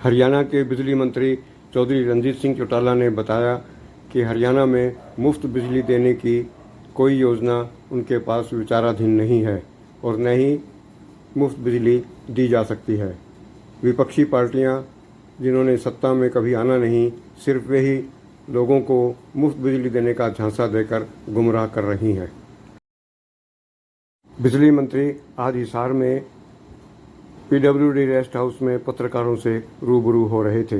हरियाणा के बिजली मंत्री चौधरी रणजीत सिंह चौटाला ने बताया कि हरियाणा में मुफ्त बिजली देने की कोई योजना उनके पास विचाराधीन नहीं है और न ही मुफ्त बिजली दी जा सकती है। विपक्षी पार्टियां जिन्होंने सत्ता में कभी आना नहीं, सिर्फ वे ही लोगों को मुफ्त बिजली देने का झांसा देकर गुमराह कर रही हैं। बिजली मंत्री आज हिसार में पीडब्ल्यूडी रेस्ट हाउस में पत्रकारों से रूबरू हो रहे थे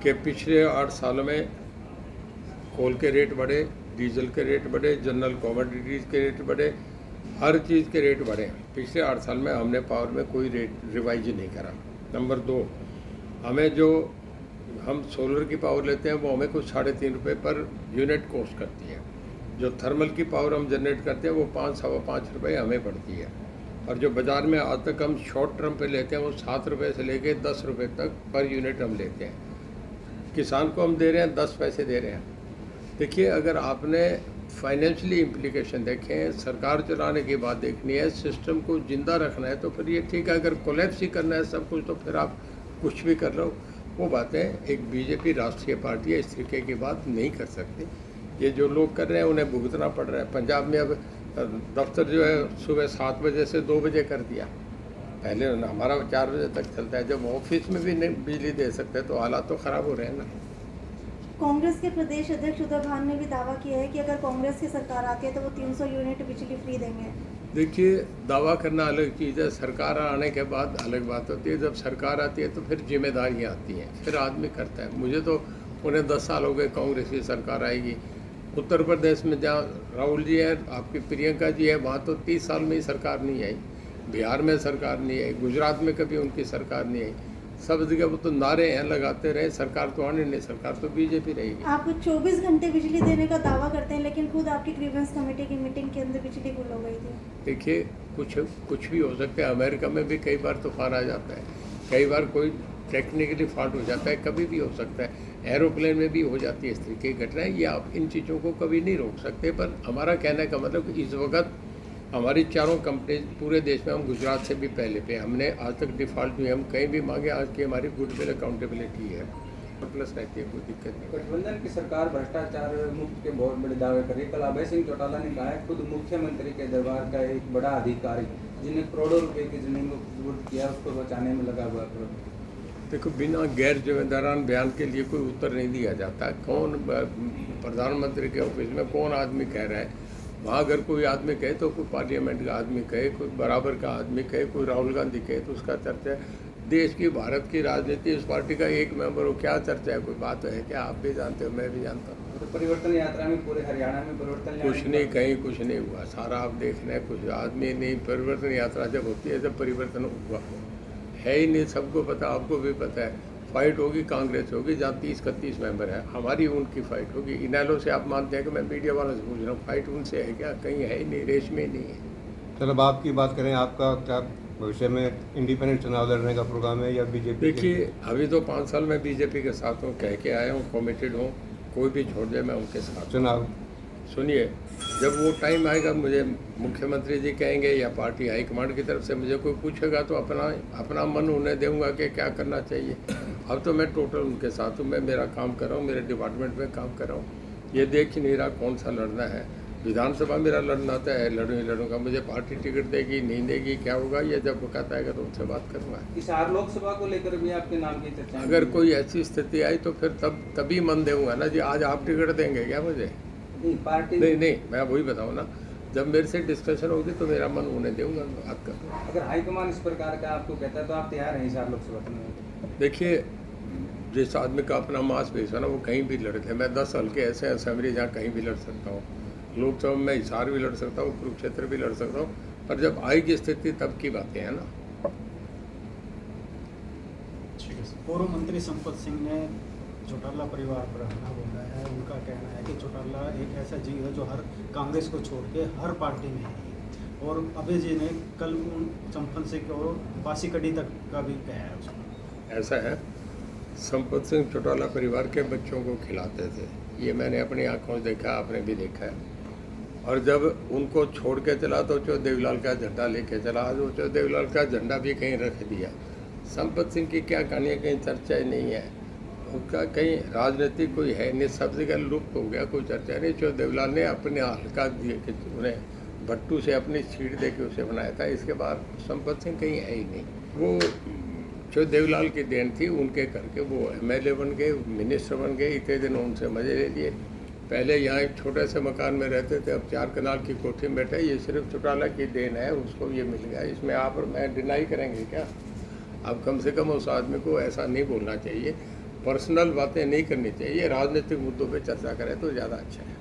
कि पिछले 8 सालों में कोल के रेट बढ़े, डीजल के रेट बढ़े, जनरल कमोडिटीज़ के रेट बढ़े, हर चीज़ के रेट बढ़े। पिछले 8 साल में हमने पावर में कोई रेट रिवाइज नहीं करा। नंबर 2, हमें जो हम सोलर की पावर लेते हैं वो हमें कुछ 3.5 रुपये पर यूनिट कॉस्ट करती है। जो थर्मल की पावर हम जनरेट करते हैं वो 5-5.25 रुपये हमें पड़ती है। और जो बाज़ार में आज तक हम शॉर्ट टर्म पे लेते हैं वो 7 रुपये से लेके 10 रुपये तक पर यूनिट हम लेते हैं। किसान को हम दे रहे हैं 10 पैसे दे रहे हैं। देखिए, अगर आपने फाइनेंशियली इम्प्लीकेशन देखें, सरकार चलाने की बात देखनी है, सिस्टम को जिंदा रखना है तो फिर ये ठीक है। अगर कोलैप्स ही करना है सब कुछ तो फिर आप कुछ भी कर रहे हो। वो बातें एक बीजेपी राष्ट्रीय पार्टी है, इस तरीके की बात नहीं कर सकती। ये जो लोग कर रहे हैं उन्हें भुगतना पड़ रहा है। पंजाब में अब दफ्तर जो है सुबह 7 बजे से 2 बजे कर दिया। पहले हमारा 4 बजे तक चलता है। जब ऑफिस में भी नहीं बिजली दे सकते तो हालात तो ख़राब हो रहे हैं ना। कांग्रेस के प्रदेश अध्यक्ष उदय भान ने भी दावा किया है कि अगर कांग्रेस की सरकार आती है तो वो 300 यूनिट बिजली फ्री देंगे। देखिए, दावा करना अलग चीज़ है, सरकार आने के बाद अलग बात होती है। जब सरकार आती है तो फिर जिम्मेदारियाँ आती हैं, फिर आदमी करता है। मुझे तो उन्हें 10 साल हो गए कांग्रेस की सरकार आएगी। उत्तर प्रदेश में जहाँ राहुल जी है, आपकी प्रियंका जी है, वहाँ तो 30 साल में ही सरकार नहीं आई। बिहार में सरकार नहीं आई, गुजरात में कभी उनकी सरकार नहीं आई। सब जगह वो तो नारे हैं लगाते रहे, सरकार तो आने नहीं, सरकार तो बीजेपी रहेगी। आप 24 घंटे बिजली देने का दावा करते हैं, लेकिन खुद आपकी ग्रीवेंस कमेटी की मीटिंग के अंदर बिजली गुल हो गई थी। देखिए, कुछ भी हो सकता है। अमेरिका में भी कई बार तूफान आ जाता है, कई बार कोई टेक्निकली फॉल्ट हो जाता है, कभी भी हो सकता है। एरोप्लेन में भी हो जाती है इस तरीके की घटनाएं। ये आप इन चीज़ों को कभी नहीं रोक सकते। पर हमारा कहने का मतलब कि इस वक्त हमारी चारों कंपनी पूरे देश में, हम गुजरात से भी पहले पे, हमने आज तक डिफ़ॉल्ट नहीं, हम कहीं भी मांगे। आज की हमारी गुडविल अकाउंटेबिलिटी है, प्लस रहती है, कोई दिक्कत नहीं। गठबंधन की सरकार भ्रष्टाचार मुक्त के बहुत बड़े दावे कर रही है। कल अभय सिंह चौटाला ने कहा है, खुद मुख्यमंत्री के दरबार का एक बड़ा अधिकारी जिन्हें करोड़ों रुपए की जमीन को सुपुर्द किया, उसको बचाने में लगा हुआ है। देखो, बिना गैर जिम्मेदारान बयान के लिए कोई उत्तर नहीं दिया जाता। कौन प्रधानमंत्री के ऑफिस में कौन आदमी कह रहा है? वहाँ अगर कोई आदमी कहे तो कोई पार्लियामेंट का आदमी कहे, कोई बराबर का आदमी कहे, कोई राहुल गांधी कहे तो उसका चर्चा है। देश की, भारत की राजनीति, उस पार्टी का एक मेंबर हो, क्या चर्चा है? कोई बात है क्या? आप भी जानते हो, मैं भी जानता हूँ। तो परिवर्तन यात्रा में पूरे हरियाणा में परिवर्तन कुछ नहीं, कहीं कुछ नहीं हुआ। सारा आप देख रहे हैं, कुछ आदमी नहीं। परिवर्तन यात्रा जब होती है जब परिवर्तन हुआ है ही नहीं, सबको पता, आपको भी पता है। फाइट होगी, कांग्रेस होगी, जहाँ 30-31 मेंबर हैं, हमारी उनकी फाइट होगी। इनेलो से आप मानते हैं कि मैं मीडिया वालों से पूछ रहा हूँ, फाइट उनसे है क्या? कहीं है ही नहीं, रेस में नहीं है। चलो, अब आपकी बात करें, आपका क्या भविष्य में इंडिपेंडेंट चुनाव लड़ने का प्रोग्राम है या बीजेपी? देखिए, अभी तो 5 साल में बीजेपी के साथ हूँ, कह के आया हूँ, कमिटेड हूँ। कोई भी छोड़ दे मैं उनके साथ। चुनाव सुनिए, जब वो टाइम आएगा, मुझे मुख्यमंत्री जी कहेंगे या पार्टी हाईकमांड की तरफ से मुझे कोई पूछेगा तो अपना मन उन्हें दूंगा कि क्या करना चाहिए। अब तो मैं टोटल उनके साथ हूँ। मैं मेरा काम कर रहा हूँ, मेरे डिपार्टमेंट में काम कर रहा हूँ। ये देख ही नहीं रहा कौन सा लड़ना है। विधानसभा मेरा लड़ना आता है, लड़ूंगा। मुझे पार्टी टिकट देगी नहीं देगी, क्या होगा, ये जब वक्त आएगा तो उनसे बात करूँगा। हिसार लोकसभा को लेकर भी आपके नाम की चर्चा? अगर कोई ऐसी स्थिति आई तो फिर तभी मन दूंगा ना जी। आज आप टिकट देंगे क्या मुझे? पार्टी नहीं, मैं वही बताऊँ ना, जब मेरे से डिस्कशन होगी तो मेरा मन उन्हें दूंगा, बात करूँगा। अगर हाईकमान इस प्रकार का आपको कहता है तो आप तैयार हैं हिसार लोकसभा में? देखिए, जिस आदमी का अपना मास बेस है ना, वो कहीं भी लड़ते। मैं 10 हल्के ऐसे असेंबली जहाँ कहीं भी लड़ सकता हूँ। लोकसभा में हिसार भी लड़ सकता हूँ, कुरुक्षेत्र भी लड़ सकता हूँ। पर जब आएगी स्थिति तब की बातें हैं ना। पूर्व मंत्री संपत सिंह ने चौटाला परिवार पर हमला बोला है। उनका कहना है कि चौटाला एक ऐसा जीव है जो हर कांग्रेस को छोड़ के हर पार्टी में है। और अभय जी ने कल उन संपत सिंह को बासी कड़ी तक का भी कहा है उसको। ऐसा है, संपत सिंह चौटाला परिवार के बच्चों को खिलाते थे, ये मैंने अपनी आंखों से देखा, आपने भी देखा है। और जब उनको छोड़ के चला तो देवीलाल का झंडा लेके चला। आज वो देवीलाल का झंडा भी कहीं रख दिया। संपत सिंह की क्या कहानी है, कहीं चर्चा ही नहीं है उसका, कहीं राजनीतिक कोई है नहीं, सब जगह लुप्त हो गया, कोई चर्चा नहीं। जो देवलाल ने अपने हल्का दिए कि उन्हें भट्टू से अपनी सीट दे के उसे बनाया था, इसके बाद संपत सिंह कहीं है ही नहीं। वो जो देवलाल की देन थी उनके करके वो MLA बन गए, मिनिस्टर बन गए, इतने दिन उनसे मजे ले लिए। पहले यहाँ एक छोटे से मकान में रहते थे, अब 4 कनाल की कोठी में बैठे। ये सिर्फ चौटाला की देन है, उसको ये मिल गया। इसमें आप और मैं डिनाई करेंगे क्या? अब कम से कम उस आदमी को ऐसा नहीं बोलना चाहिए, पर्सनल बातें नहीं करनी चाहिए, राजनीतिक मुद्दों पे चर्चा करें तो ज़्यादा अच्छा है।